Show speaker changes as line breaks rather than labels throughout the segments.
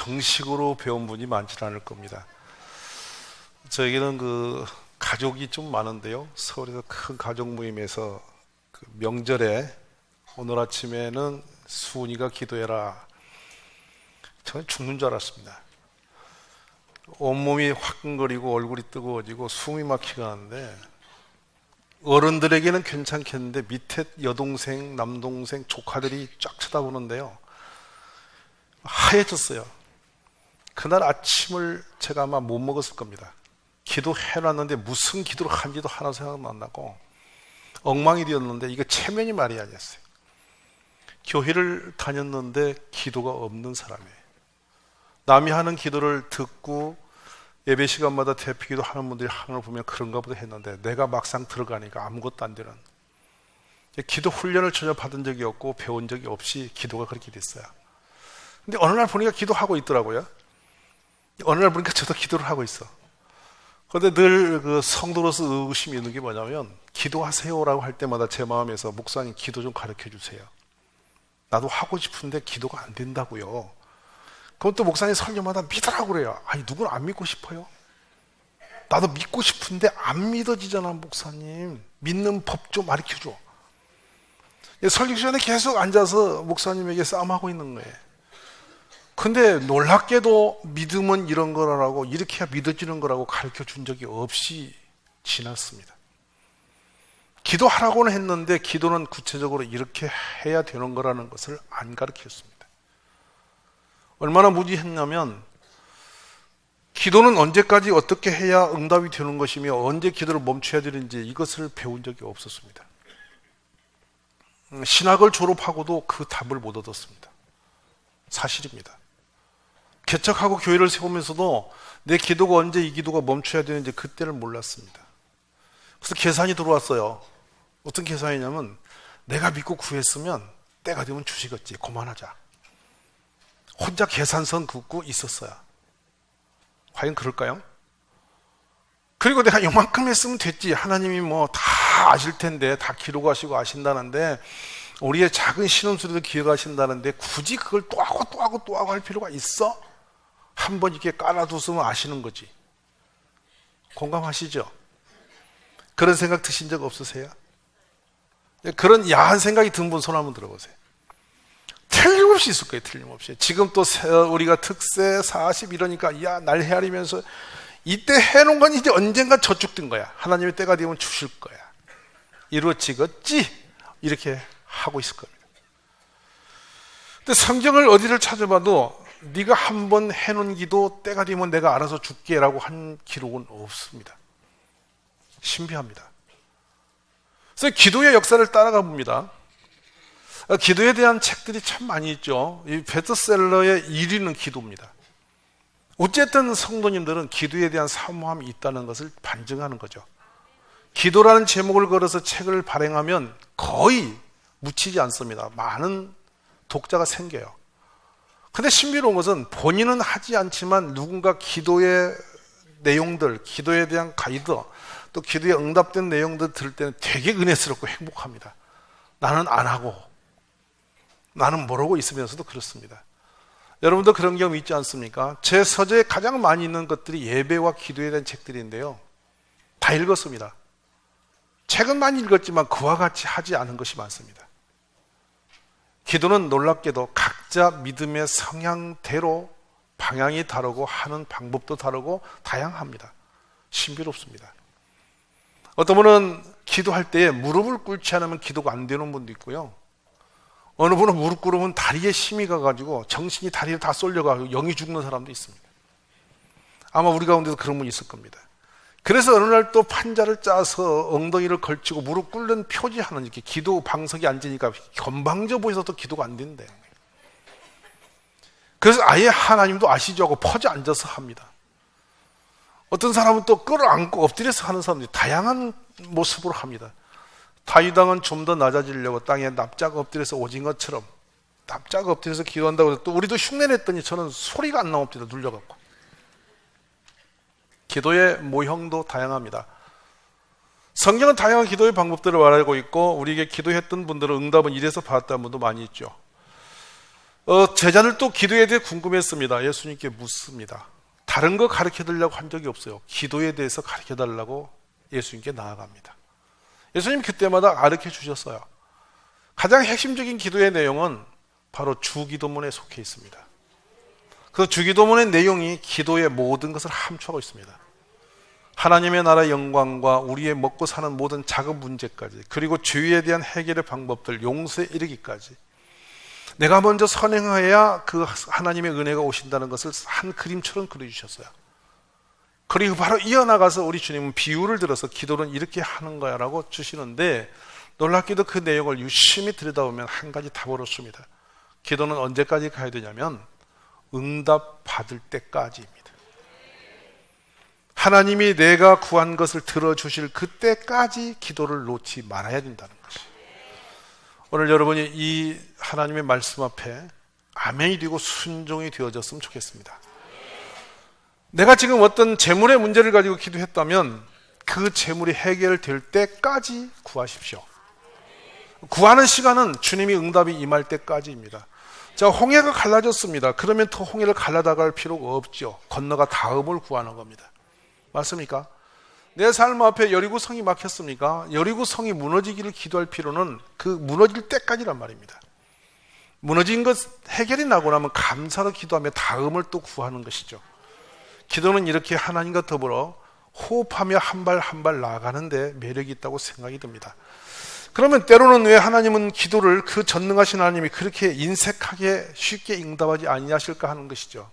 정식으로 배운 분이 많지는 않을 겁니다. 저에게는 가족이 좀 많은데요. 서울에서 큰 가족 모임에서 명절에 오늘 아침에는 수은이가 기도해라. 저는 죽는 줄 알았습니다. 온몸이 화끈거리고 얼굴이 뜨거워지고 숨이 막히가 하는데 어른들에게는 괜찮겠는데 밑에 여동생, 남동생, 조카들이 쫙 쳐다보는데요. 하얘졌어요. 그날 아침을 제가 아마 못 먹었을 겁니다. 기도해놨는데 무슨 기도를 한지도 하나 생각 안 나고 엉망이 되었는데 이거 체면이 말이 아니었어요. 교회를 다녔는데 기도가 없는 사람이에요. 남이 하는 기도를 듣고 예배 시간마다 대피기도 하는 분들이 하는 걸 보면 그런가 보다 했는데 내가 막상 들어가니까 아무것도 안 되는, 기도 훈련을 전혀 받은 적이 없고 배운 적이 없이 기도가 그렇게 됐어요. 근데 어느 날 보니까 기도하고 있더라고요. 어느 날 보니까 저도 기도를 하고 있어. 그런데 늘 성도로서 의구심이 있는 게 뭐냐면 기도하세요라고 할 때마다 제 마음에서 목사님 기도 좀 가르쳐 주세요. 나도 하고 싶은데 기도가 안 된다고요. 그럼 또 목사님 설교마다 믿으라고 그래요. 아니 누구는 안 믿고 싶어요? 나도 믿고 싶은데 안 믿어지잖아 목사님. 믿는 법 좀 가르쳐줘. 설교 시간에 계속 앉아서 목사님에게 싸움하고 있는 거예요. 근데 놀랍게도 믿음은 이런 거라고, 이렇게 해야 믿어지는 거라고 가르쳐 준 적이 없이 지났습니다. 기도하라고는 했는데 기도는 구체적으로 이렇게 해야 되는 거라는 것을 안 가르쳤습니다. 얼마나 무지했냐면 기도는 언제까지 어떻게 해야 응답이 되는 것이며 언제 기도를 멈춰야 되는지 이것을 배운 적이 없었습니다. 신학을 졸업하고도 그 답을 못 얻었습니다. 사실입니다. 개척하고 교회를 세우면서도 내 기도가 언제 이 기도가 멈춰야 되는지 그때를 몰랐습니다. 그래서 계산이 들어왔어요. 어떤 계산이냐면 내가 믿고 구했으면 때가 되면 주시겠지. 그만하자. 혼자 계산선 긋고 있었어요. 과연 그럴까요? 그리고 내가 요만큼 했으면 됐지. 하나님이 다 아실 텐데, 다 기록하시고 아신다는데, 우리의 작은 신음소리도 기억하신다는데 굳이 그걸 또 하고 또 하고 또 하고 할 필요가 있어? 한번 이렇게 깔아두으면 아시는 거지. 공감하시죠? 그런 생각 드신 적 없으세요? 그런 야한 생각이 든 분 손 한번 들어보세요. 틀림없이 있을 거예요. 틀림없이. 지금 또 우리가 특세 40 이러니까 야 날 헤아리면서 이때 해놓은 건 이제 언젠가 저축된 거야. 하나님의 때가 되면 주실 거야. 이루어지겠지? 이렇게 하고 있을 겁니다. 근데 성경을 어디를 찾아봐도 네가 한번 해놓은 기도 때가 되면 내가 알아서 줄게 라고 한 기록은 없습니다. 신비합니다. 그래서 기도의 역사를 따라가 봅니다. 기도에 대한 책들이 참 많이 있죠. 이 베스트셀러의 1위는 기도입니다. 어쨌든 성도님들은 기도에 대한 사모함이 있다는 것을 반증하는 거죠. 기도라는 제목을 걸어서 책을 발행하면 거의 묻히지 않습니다. 많은 독자가 생겨요. 근데 신비로운 것은 본인은 하지 않지만 누군가 기도의 내용들, 기도에 대한 가이드, 또 기도에 응답된 내용들 들을 때는 되게 은혜스럽고 행복합니다. 나는 안 하고 나는 모르고 있으면서도 그렇습니다. 여러분도 그런 경험 있지 않습니까? 제 서재에 가장 많이 있는 것들이 예배와 기도에 대한 책들인데요. 다 읽었습니다. 책은 많이 읽었지만 그와 같이 하지 않은 것이 많습니다. 기도는 놀랍게도 각자 믿음의 성향대로 방향이 다르고 하는 방법도 다르고 다양합니다. 신비롭습니다. 어떤 분은 기도할 때 무릎을 꿇지 않으면 기도가 안 되는 분도 있고요. 어느 분은 무릎 꿇으면 다리에 힘이 가가지고 정신이 다리에 다 쏠려가지고 영이 죽는 사람도 있습니다. 아마 우리 가운데도 그런 분이 있을 겁니다. 그래서 어느 날 또 판자를 짜서 엉덩이를 걸치고 무릎 꿇는 표지하는 이렇게 기도 방석에 앉으니까 건방져 보여서 또 기도가 안 된대. 그래서 아예 하나님도 아시죠 하고 퍼져 앉아서 합니다. 어떤 사람은 또 끌어안고 엎드려서 하는 사람들이 다양한 모습으로 합니다. 다윗왕은 좀 더 낮아지려고 땅에 납작 엎드려서 오징어처럼 납작 엎드려서 기도한다고 해서 또 우리도 흉내냈더니 저는 소리가 안 나옵니다. 눌려갖고. 기도의 모형도 다양합니다. 성경은 다양한 기도의 방법들을 말하고 있고 우리에게 기도했던 분들은 응답은 이래서 받았다는 분도 많이 있죠. 제자들도 기도에 대해 궁금했습니다. 예수님께 묻습니다. 다른 거 가르쳐드리려고 한 적이 없어요. 기도에 대해서 가르쳐달라고 예수님께 나아갑니다. 예수님 그때마다 가르쳐 주셨어요. 가장 핵심적인 기도의 내용은 바로 주기도문에 속해 있습니다. 그 주기도문의 내용이 기도의 모든 것을 함축하고 있습니다. 하나님의 나라의 영광과 우리의 먹고 사는 모든 작은 문제까지, 그리고 죄에 대한 해결의 방법들, 용서에 이르기까지, 내가 먼저 선행해야 그 하나님의 은혜가 오신다는 것을 한 그림처럼 그려주셨어요. 그리고 바로 이어나가서 우리 주님은 비유를 들어서 기도는 이렇게 하는 거야 라고 주시는데, 놀랍게도 그 내용을 유심히 들여다보면 한 가지 답을 얻습니다. 기도는 언제까지 가야 되냐면 응답 받을 때까지입니다. 하나님이 내가 구한 것을 들어주실 그때까지 기도를 놓지 말아야 된다는 것이에요. 오늘 여러분이 이 하나님의 말씀 앞에 아멘이 되고 순종이 되어졌으면 좋겠습니다. 내가 지금 어떤 재물의 문제를 가지고 기도했다면 그 재물이 해결될 때까지 구하십시오. 구하는 시간은 주님이 응답이 임할 때까지입니다. 자, 홍해가 갈라졌습니다. 그러면 더 홍해를 갈라다갈 필요가 없죠. 건너가 다음을 구하는 겁니다. 맞습니까? 내 삶 앞에 여리고성이 막혔습니까? 여리고성이 무너지기를 기도할 필요는 그 무너질 때까지란 말입니다. 무너진 것 해결이 나고 나면 감사로 기도하며 다음을 또 구하는 것이죠. 기도는 이렇게 하나님과 더불어 호흡하며 한 발 한 발 나아가는데 매력이 있다고 생각이 듭니다. 그러면 때로는 왜 하나님은 기도를, 그 전능하신 하나님이 그렇게 인색하게 쉽게 응답하지 아니하실까 하는 것이죠.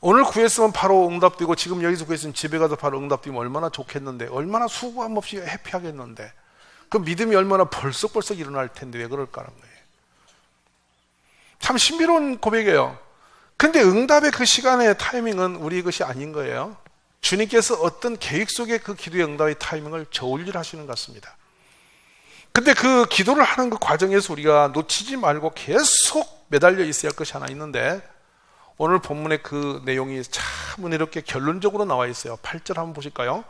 오늘 구했으면 바로 응답되고, 지금 여기서 구했으면 집에 가서 바로 응답되면 얼마나 좋겠는데, 얼마나 수고함 없이 해피하겠는데, 그 믿음이 얼마나 벌썩벌썩 일어날 텐데 왜 그럴까라는 거예요. 참 신비로운 고백이에요. 근데 응답의 그 시간의 타이밍은 우리 것이 아닌 거예요. 주님께서 어떤 계획 속에 그 기도의 응답의 타이밍을 저울질하시는 것 같습니다. 근데 그 기도를 하는 그 과정에서 우리가 놓치지 말고 계속 매달려 있어야 할 것이 하나 있는데, 오늘 본문의 그 내용이 참 은혜롭게 결론적으로 나와 있어요. 8절 한번 보실까요?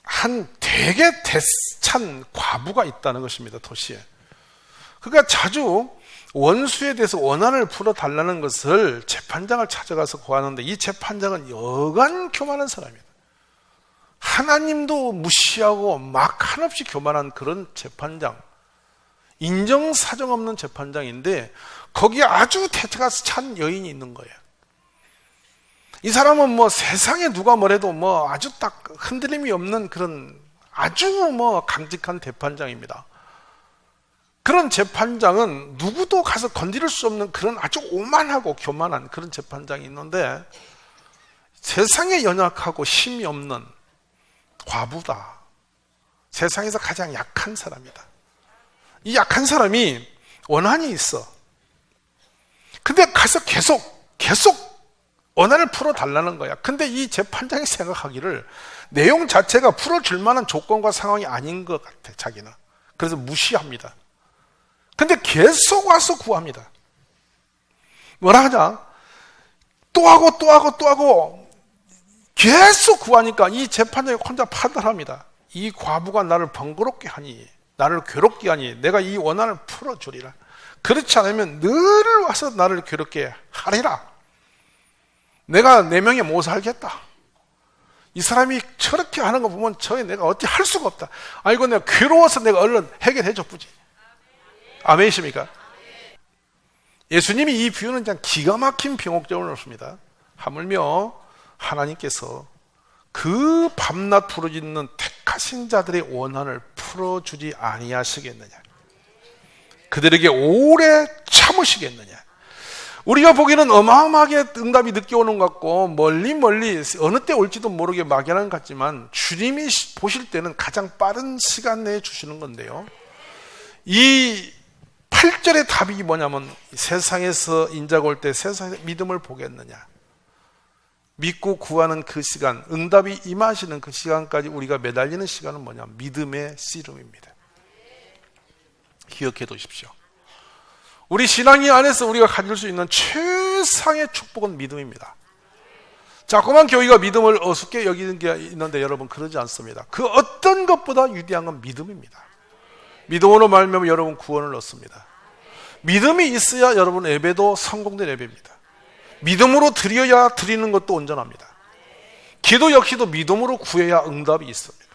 한 되게 대찬 과부가 있다는 것입니다. 도시에. 그러니까 자주 원수에 대해서 원한을 풀어달라는 것을 재판장을 찾아가서 구하는데, 이 재판장은 여간 교만한 사람이에요. 하나님도 무시하고 막 한없이 교만한 그런 재판장, 인정사정 없는 재판장인데 거기에 아주 태태가 찬 여인이 있는 거예요. 이 사람은 뭐 세상에 누가 뭐래도 뭐 아주 딱 흔들림이 없는 그런 아주 뭐 강직한 재판장입니다. 그런 재판장은 누구도 가서 건드릴 수 없는 그런 아주 오만하고 교만한 그런 재판장이 있는데, 세상에 연약하고 힘이 없는 과부다. 세상에서 가장 약한 사람이다. 이 약한 사람이 원한이 있어. 근데 가서 계속 원한을 풀어달라는 거야. 근데 이 재판장이 생각하기를 내용 자체가 풀어줄 만한 조건과 상황이 아닌 것 같아, 자기는. 그래서 무시합니다. 근데 계속 와서 구합니다. 뭐라 하냐? 또 하고 계속 구하니까 이 재판장이 혼자 판단합니다. 이 과부가 나를 번거롭게 하니, 나를 괴롭게 하니 내가 이 원한을 풀어주리라. 그렇지 않으면 늘 와서 나를 괴롭게 하리라. 내가 내 명에 못 살겠다. 이 사람이 저렇게 하는 거 보면 저에 내가 어찌 할 수가 없다. 아이고, 내가 괴로워서 내가 얼른 해결해 줬지. 아멘이십니까? 예수님이 이 비유는 그냥 기가 막힌 병옥적으로 놓습니다. 하물며 하나님께서 그 밤낮 부르짖는 택하신 자들의 원한을 풀어주지 아니하시겠느냐? 그들에게 오래 참으시겠느냐? 우리가 보기에는 어마어마하게 응답이 늦게 오는 것 같고 멀리 어느 때 올지도 모르게 막연한 것 같지만, 주님이 보실 때는 가장 빠른 시간 내에 주시는 건데요. 이 8절의 답이 뭐냐면, 세상에서 인자가 올 때 세상에서 믿음을 보겠느냐? 믿고 구하는 그 시간, 응답이 임하시는 그 시간까지 우리가 매달리는 시간은 뭐냐? 믿음의 씨름입니다. 기억해 두십시오. 우리 신앙이 안에서 우리가 가질 수 있는 최상의 축복은 믿음입니다. 자꾸만 교회가 믿음을 어둡게 여기는 게 있는데 여러분, 그러지 않습니다. 그 어떤 것보다 위대한 건 믿음입니다. 믿음으로 말미암아 여러분 구원을 얻습니다. 믿음이 있어야 여러분 예배도 성공된 예배입니다. 믿음으로 드려야 드리는 것도 온전합니다. 기도 역시도 믿음으로 구해야 응답이 있습니다.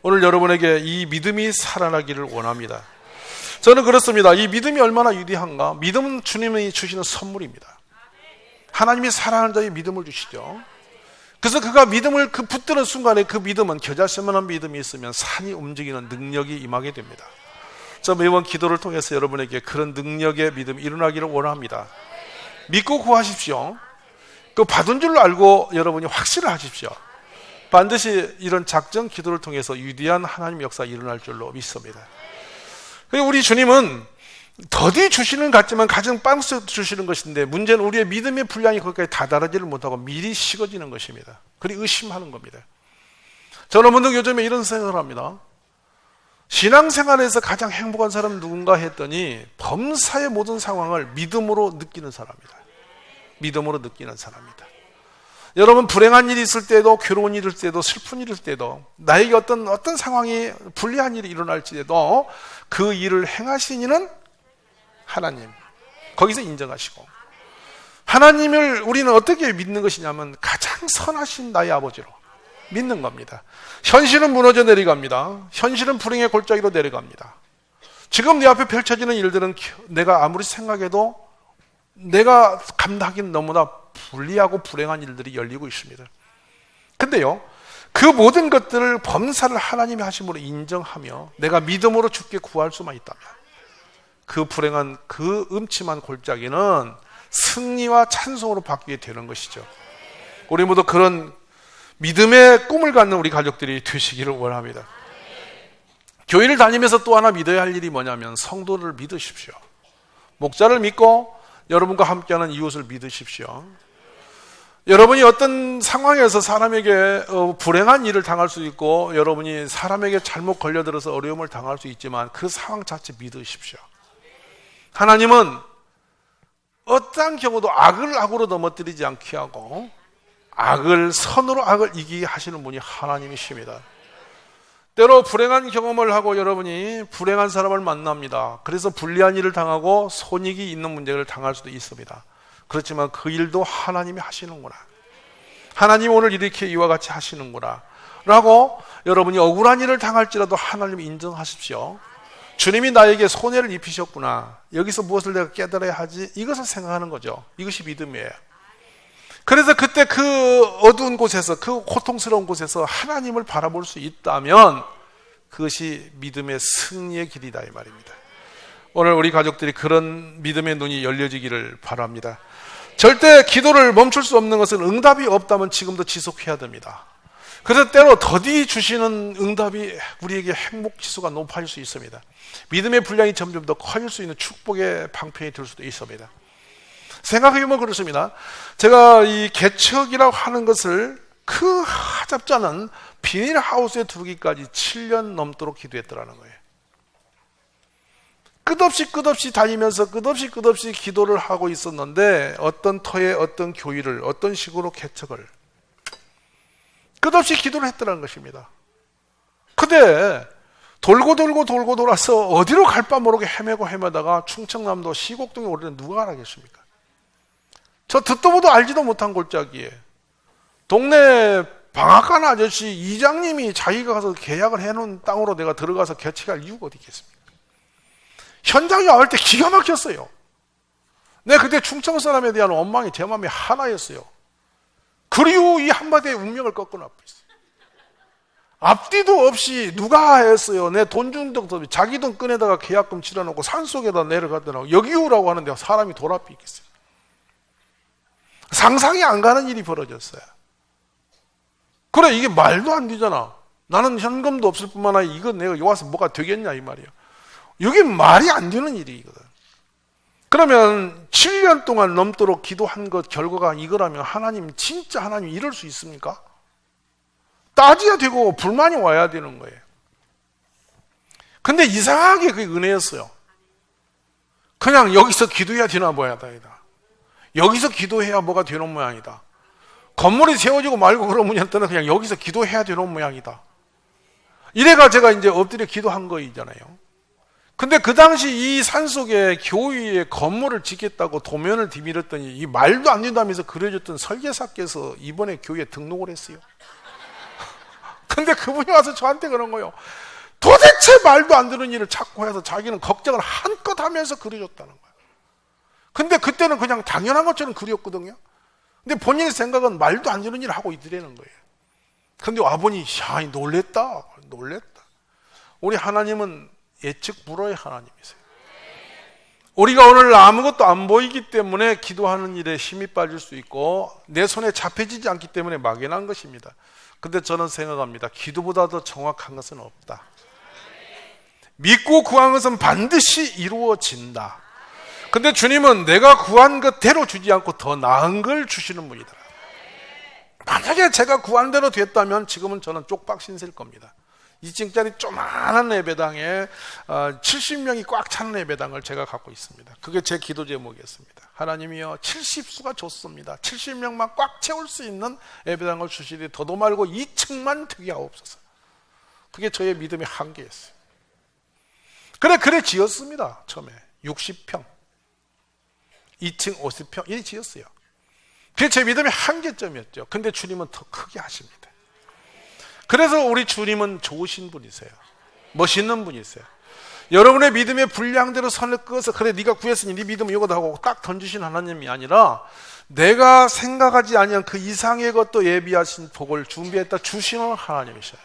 오늘 여러분에게 이 믿음이 살아나기를 원합니다. 저는 그렇습니다. 이 믿음이 얼마나 위대한가? 믿음은 주님이 주시는 선물입니다. 하나님이 사랑하는 자의 믿음을 주시죠. 그래서 그가 믿음을 붙드는 순간에 그 믿음은 겨자씨만한 믿음이 있으면 산이 움직이는 능력이 임하게 됩니다. 저 매번 기도를 통해서 여러분에게 그런 능력의 믿음이 일어나기를 원합니다. 믿고 구하십시오. 그 받은 줄 알고 여러분이 확신을 하십시오. 반드시 이런 작정 기도를 통해서 위대한 하나님 역사가 일어날 줄로 믿습니다. 우리 주님은 더디 주시는 것 같지만 가장 빵 주시는 것인데, 문제는 우리의 믿음의 분량이 거기까지 다다르지를 못하고 미리 식어지는 것입니다. 그리고 의심하는 겁니다. 저는 문득 요즘에 이런 생각을 합니다. 신앙생활에서 가장 행복한 사람은 누군가 했더니 범사의 모든 상황을 믿음으로 느끼는 사람이다. 믿음으로 느끼는 사람이다. 여러분, 불행한 일이 있을 때도, 괴로운 일이 있을 때도, 슬픈 일이 있을 때도, 나에게 어떤 상황이 불리한 일이 일어날지라도 그 일을 행하신 이는 하나님, 거기서 인정하시고, 하나님을 우리는 어떻게 믿는 것이냐면 가장 선하신 나의 아버지로 믿는 겁니다. 현실은 무너져 내려갑니다. 현실은 불행의 골짜기로 내려갑니다. 지금 내 앞에 펼쳐지는 일들은 내가 아무리 생각해도 내가 감당하기는 너무나 불리하고 불행한 일들이 열리고 있습니다. 근데요, 그 모든 것들을 범사를 하나님이 하심으로 인정하며 내가 믿음으로 주께 구할 수만 있다면 그 불행한 그 음침한 골짜기는 승리와 찬송으로 바뀌게 되는 것이죠. 우리 모두 그런 믿음의 꿈을 갖는 우리 가족들이 되시기를 원합니다. 교회를 다니면서 또 하나 믿어야 할 일이 뭐냐면 성도를 믿으십시오. 목자를 믿고 여러분과 함께하는 이웃을 믿으십시오. 여러분이 어떤 상황에서 사람에게 불행한 일을 당할 수 있고, 여러분이 사람에게 잘못 걸려들어서 어려움을 당할 수 있지만 그 상황 자체 믿으십시오. 하나님은 어떠한 경우도 악을 악으로 넘어뜨리지 않게 하고 악을 선으로 악을 이기게 하시는 분이 하나님이십니다. 때로 불행한 경험을 하고 여러분이 불행한 사람을 만납니다. 그래서 불리한 일을 당하고 손익이 있는 문제를 당할 수도 있습니다. 그렇지만 그 일도 하나님이 하시는구나, 하나님이 오늘 이렇게 이와 같이 하시는구나 라고 여러분이 억울한 일을 당할지라도 하나님이 인정하십시오. 주님이 나에게 손해를 입히셨구나, 여기서 무엇을 내가 깨달아야 하지, 이것을 생각하는 거죠. 이것이 믿음이에요. 그래서 그때 그 어두운 곳에서, 그 고통스러운 곳에서 하나님을 바라볼 수 있다면 그것이 믿음의 승리의 길이다, 이 말입니다. 오늘 우리 가족들이 그런 믿음의 눈이 열려지기를 바랍니다. 절대 기도를 멈출 수 없는 것은 응답이 없다면 지금도 지속해야 됩니다. 그래서 때로 더디 주시는 응답이 우리에게 행복 지수가 높아질 수 있습니다. 믿음의 분량이 점점 더 커질 수 있는 축복의 방편이 될 수도 있습니다. 생각해보면 그렇습니다. 제가 이 개척이라고 하는 것을 그 하잡지 않은 비닐하우스에 두기까지 7년 넘도록 기도했더라는 거예요. 끝없이 다니면서 끝없이 기도를 하고 있었는데, 어떤 터에 어떤 교회를 어떤 식으로 개척을 끝없이 기도를 했더라는 것입니다. 근데 돌고 돌아서 어디로 갈 바 모르게 헤매다가 충청남도 시곡동에 오르는 누가 알아겠습니까? 저 듣도 보도 알지도 못한 골짜기에 동네 방앗간 아저씨 이장님이 자기가 가서 계약을 해놓은 땅으로 내가 들어가서 개척할 이유가 어디 있겠습니까? 현장에 나올 때 기가 막혔어요. 내가 그때 충청 사람에 대한 원망이 제 마음에 하나였어요. 그리고 이 한마디에 운명을 꺾어놓고 있어요. 앞뒤도 없이 누가 했어요. 내 돈 준 적도 없이 자기 돈 꺼내다가 계약금 치러놓고 산속에다 내려가더라고. 여기 오라고 하는데 사람이 돌 앞에 있겠어요. 상상이 안 가는 일이 벌어졌어요. 그래, 이게 말도 안 되잖아. 나는 현금도 없을 뿐만 아니라 이거 내가 여기 와서 뭐가 되겠냐 이 말이에요. 이게 말이 안 되는 일이거든. 그러면 7년 동안 넘도록 기도한 것 결과가 이거라면 하나님, 진짜 하나님 이럴 수 있습니까? 따져야 되고 불만이 와야 되는 거예요. 근데 이상하게 그게 은혜였어요. 그냥 여기서 기도해야 되나 모양이다. 여기서 기도해야 뭐가 되는 모양이다. 건물이 세워지고 말고 그런 문제는 그냥 여기서 기도해야 되는 모양이다. 이래가 제가 이제 엎드려 기도한 거이잖아요. 근데 그 당시 이 산속에 교회에 건물을 짓겠다고 도면을 디밀었더니 이 말도 안 된다면서 그려줬던 설계사께서 이번에 교회에 등록을 했어요. 근데 그분이 와서 저한테 그런 거예요. 도대체 말도 안 되는 일을 자꾸 해서 자기는 걱정을 한껏 하면서 그려줬다는 거예요. 근데 그때는 그냥 당연한 것처럼 그렸거든요. 근데 본인의 생각은 말도 안 되는 일을 하고 있더라는 거예요. 근데 아버님, 야, 놀랬다. 우리 하나님은 예측 불허의 하나님이세요. 우리가 오늘 아무것도 안 보이기 때문에 기도하는 일에 힘이 빠질 수 있고 내 손에 잡혀지지 않기 때문에 막연한 것입니다. 근데 저는 생각합니다. 기도보다 더 정확한 것은 없다. 믿고 구한 것은 반드시 이루어진다. 근데 주님은 내가 구한 것대로 주지 않고 더 나은 걸 주시는 분이다. 만약에 제가 구한 대로 됐다면 지금은 저는 쪽박 신세일 겁니다. 2층짜리 조만한 예배당에 70명이 꽉 차는 예배당을 제가 갖고 있습니다. 그게 제 기도 제목이었습니다. 하나님이여, 70수가 좋습니다. 70명만 꽉 채울 수 있는 예배당을 주시되 더도 말고 2층만 되게 하옵소서. 그게 저의 믿음의 한계였어요. 그래 지었습니다. 처음에 60평 2층 50평 이렇게 지었어요. 그게 제 믿음의 한계점이었죠. 근데 주님은 더 크게 하십니다. 그래서 우리 주님은 좋으신 분이세요. 멋있는 분이세요. 여러분의 믿음의 분량대로 선을 그어서 그래 네가 구했으니 네 믿음은 이거다 하고 딱 던지신 하나님이 아니라 내가 생각하지 아니한 그 이상의 것도 예비하신 복을 준비했다 주시는 하나님이셔요.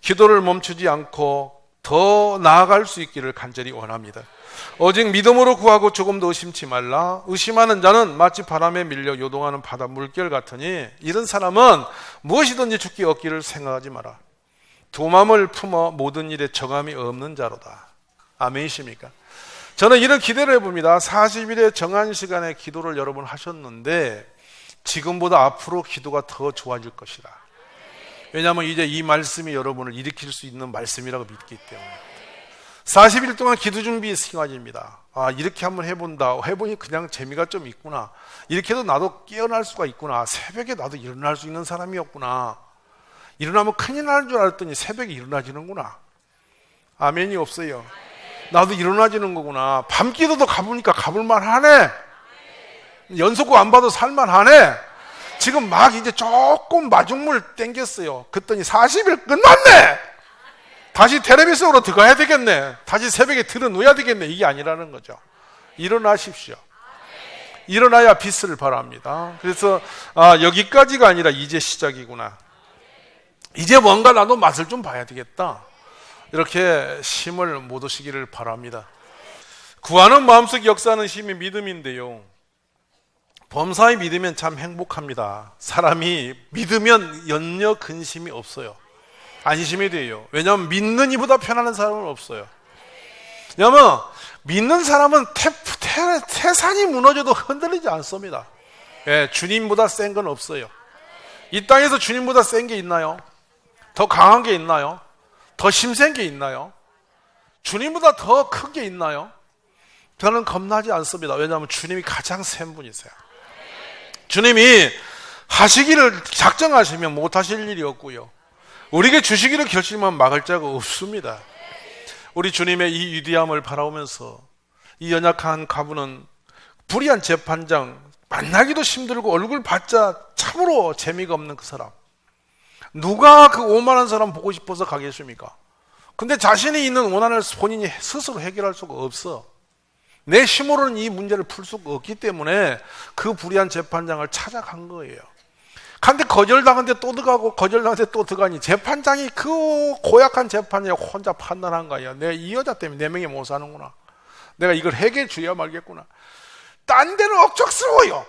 기도를 멈추지 않고 더 나아갈 수 있기를 간절히 원합니다. 오직 믿음으로 구하고 조금도 의심치 말라. 의심하는 자는 마치 바람에 밀려 요동하는 바다 물결 같으니 이런 사람은 무엇이든지 죽기 얻기를 생각하지 마라. 두 마음을 품어 모든 일에 정함이 없는 자로다. 아멘이십니까? 저는 이런 기대를 해봅니다. 40일의 정한 시간에 기도를 여러분 하셨는데 지금보다 앞으로 기도가 더 좋아질 것이다. 왜냐하면 이제 이 말씀이 여러분을 일으킬 수 있는 말씀이라고 믿기 때문에 40일 동안 기도 준비 시간입니다. 이렇게 한번 해본다. 해보니 그냥 재미가 좀 있구나. 이렇게 해도 나도 깨어날 수가 있구나. 새벽에 나도 일어날 수 있는 사람이었구나. 일어나면 큰일 나는 줄 알았더니 새벽에 일어나지는구나. 아멘이 없어요. 나도 일어나지는 거구나. 밤기도도 가보니까 가볼만 하네. 연속곡 안 봐도 살만하네. 지금 막 이제 조금 마중물 땡겼어요. 그랬더니 40일 끝났네. 다시 텔레비 속으로 들어가야 되겠네. 다시 새벽에 들어놓아야 되겠네. 이게 아니라는 거죠. 일어나십시오. 일어나야 빛을 발합니다. 그래서 여기까지가 아니라 이제 시작이구나. 이제 뭔가 나도 맛을 좀 봐야 되겠다. 이렇게 힘을 못 오시기를 바랍니다. 구하는 마음속 역사하는 힘이 믿음인데요. 범사에 믿으면 참 행복합니다. 사람이 믿으면 염려 근심이 없어요. 안심이 돼요. 왜냐하면 믿는 이보다 편안한 사람은 없어요. 왜냐하면 믿는 사람은 태산이 무너져도 흔들리지 않습니다. 예, 주님보다 센 건 없어요. 이 땅에서 주님보다 센 게 있나요? 더 강한 게 있나요? 더 힘센 게 있나요? 주님보다 더 큰 게 있나요? 저는 겁나지 않습니다. 왜냐하면 주님이 가장 센 분이세요. 주님이 하시기를 작정하시면 못하실 일이 없고요. 우리에게 주시기를 결심하면 막을 자가 없습니다. 우리 주님의 이 위대함을 바라보면서 이 연약한 가부는 불의한 재판장, 만나기도 힘들고 얼굴 봤자 참으로 재미가 없는 그 사람. 누가 그 오만한 사람 보고 싶어서 가겠습니까? 근데 자신이 있는 원한을 본인이 스스로 해결할 수가 없어. 내 힘으로는 이 문제를 풀 수가 없기 때문에 그 불의한 재판장을 찾아간 거예요. 근데 거절당한데 또 들어가고 거절당한데 또 들어가니 재판장이 그 고약한 재판이라고 혼자 판단한 거야. 내가 이 여자 때문에 내 명예 못 사는구나. 내가 이걸 해결해 줘야 말겠구나. 딴 데는 억척스러워요.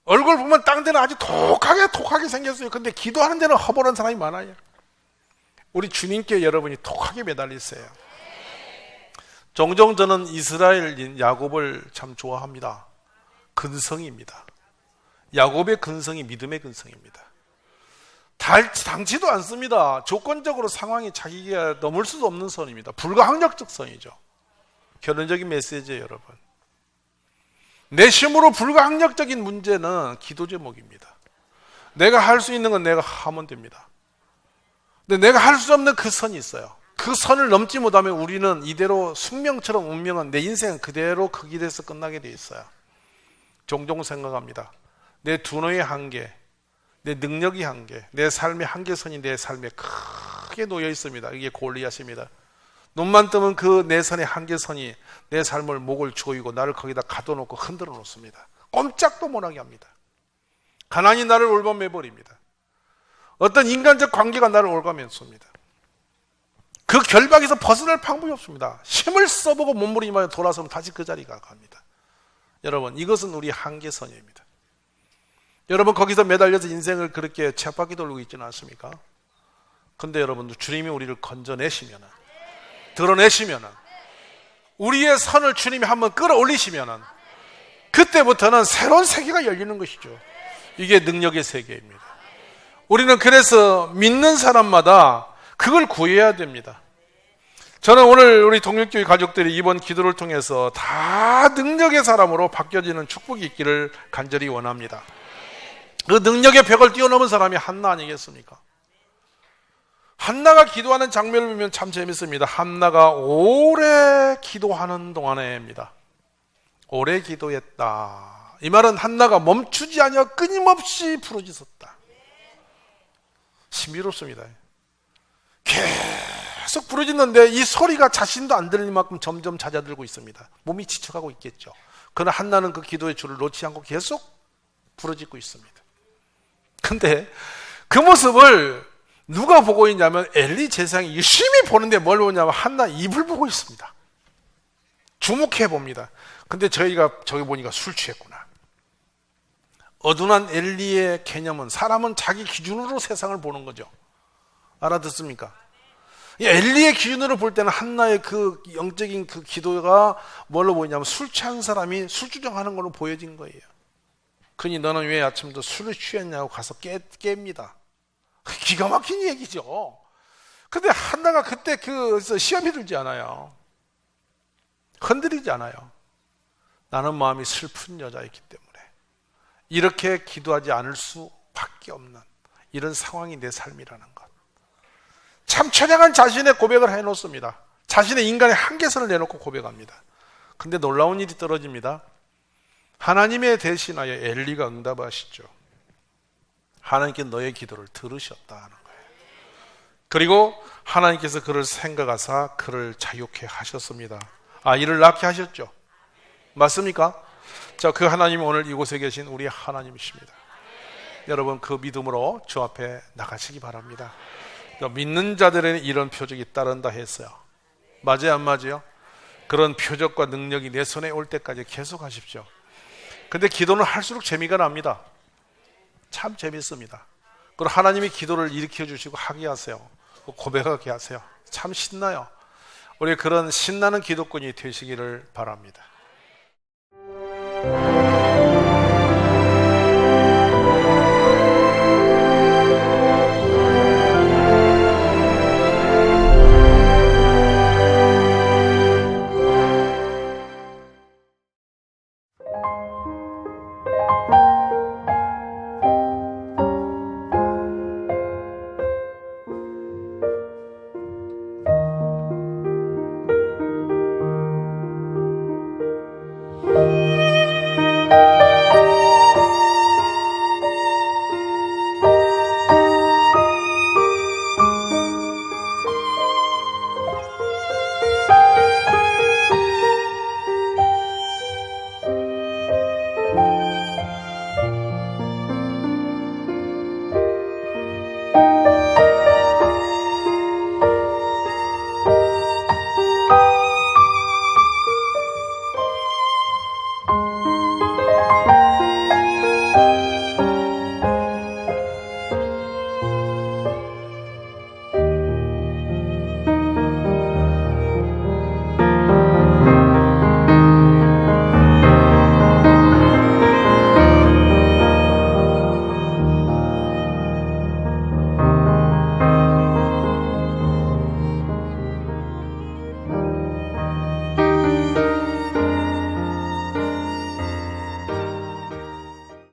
얼굴 보면 딴 데는 아주 독하게 생겼어요. 근데 기도하는 데는 허벌한 사람이 많아요. 우리 주님께 여러분이 독하게 매달리세요. 종종 저는 이스라엘인 야곱을 참 좋아합니다. 근성입니다. 야곱의 근성이 믿음의 근성입니다. 당치도 않습니다. 조건적으로 상황이 자기가 넘을 수도 없는 선입니다. 불가항력적 선이죠. 결론적인 메시지예요, 여러분. 내 힘으로 불가항력적인 문제는 기도 제목입니다. 내가 할 수 있는 건 내가 하면 됩니다. 근데 내가 할 수 없는 그 선이 있어요. 그 선을 넘지 못하면 우리는 이대로 숙명처럼 운명은 내 인생은 그대로 그 길에서 끝나게 돼 있어요. 종종 생각합니다. 내 두뇌의 한계, 내 능력이 한계, 내 삶의 한계선이 내 삶에 크게 놓여 있습니다. 이게 골리앗입니다. 눈만 뜨면 그 내선의 한계선이 내 삶을 목을 조이고 나를 거기다 가둬놓고 흔들어 놓습니다. 꼼짝도 못하게 합니다. 가난이 나를 올밤매버립니다. 어떤 인간적 관계가 나를 올가매습니다. 그 결박에서 벗어날 방법이 없습니다. 힘을 써보고 몸부림하며 돌아서면 다시 그 자리가 갑니다. 여러분, 이것은 우리 한계선입니다. 여러분, 거기서 매달려서 인생을 그렇게 쳇바퀴 돌고 있지는 않습니까? 근데 여러분, 주님이 우리를 건져내시면, 드러내시면, 우리의 선을 주님이 한번 끌어올리시면 그때부터는 새로운 세계가 열리는 것이죠. 이게 능력의 세계입니다. 우리는 그래서 믿는 사람마다 그걸 구해야 됩니다. 저는 오늘 우리 동력교회 가족들이 이번 기도를 통해서 다 능력의 사람으로 바뀌어지는 축복이 있기를 간절히 원합니다. 그 능력의 벽을 뛰어넘은 사람이 한나 아니겠습니까? 한나가 기도하는 장면을 보면 참 재밌습니다. 한나가 오래 기도하는 동안에입니다. 오래 기도했다. 이 말은 한나가 멈추지 않아 끊임없이 부르짖었다. 신비롭습니다. 계속 부르짖는데 이 소리가 자신도 안 들릴 만큼 점점 잦아들고 있습니다. 몸이 지쳐가고 있겠죠. 그러나 한나는 그 기도의 줄을 놓지 않고 계속 부르짖고 있습니다. 근데 그 모습을 누가 보고 있냐면 엘리 제사장이 열심히 보는데 뭘 보냐면 한나 입을 보고 있습니다. 주목해 봅니다. 근데 저기 보니까 술 취했구나. 어둔한 엘리의 개념은 사람은 자기 기준으로 세상을 보는 거죠. 알아듣습니까? 엘리의 기준으로 볼 때는 한나의 그 영적인 그 기도가 뭘로 보이냐면 술 취한 사람이 술주정하는 걸로 보여진 거예요. 그러니 너는 왜 아침부터 술을 취했냐고 가서 깹니다. 기가 막힌 얘기죠. 근데 한나가 그때 시험이 들지 않아요. 흔들리지 않아요. 나는 마음이 슬픈 여자였기 때문에 이렇게 기도하지 않을 수밖에 없는 이런 상황이 내 삶이라는 것. 참 처량한 자신의 고백을 해놓습니다. 자신의 인간의 한계선을 내놓고 고백합니다. 근데 놀라운 일이 떨어집니다. 하나님의 대신하여 엘리가 응답하시죠. 하나님께 너의 기도를 들으셨다 하는 거예요. 그리고 하나님께서 그를 생각하사 그를 자유케 하셨습니다. 아이를 낳게 하셨죠. 맞습니까? 자, 그 하나님이 오늘 이곳에 계신 우리 하나님이십니다. 여러분, 그 믿음으로 주 앞에 나가시기 바랍니다. 믿는 자들에는 이런 표적이 따른다 했어요. 맞아요, 안 맞아요? 그런 표적과 능력이 내 손에 올 때까지 계속 하십시오. 근데 기도는 할수록 재미가 납니다. 참 재밌습니다. 그리고 하나님이 기도를 일으켜 주시고 하게 하세요. 고백하게 하세요. 참 신나요. 우리 그런 신나는 기도꾼이 되시기를 바랍니다.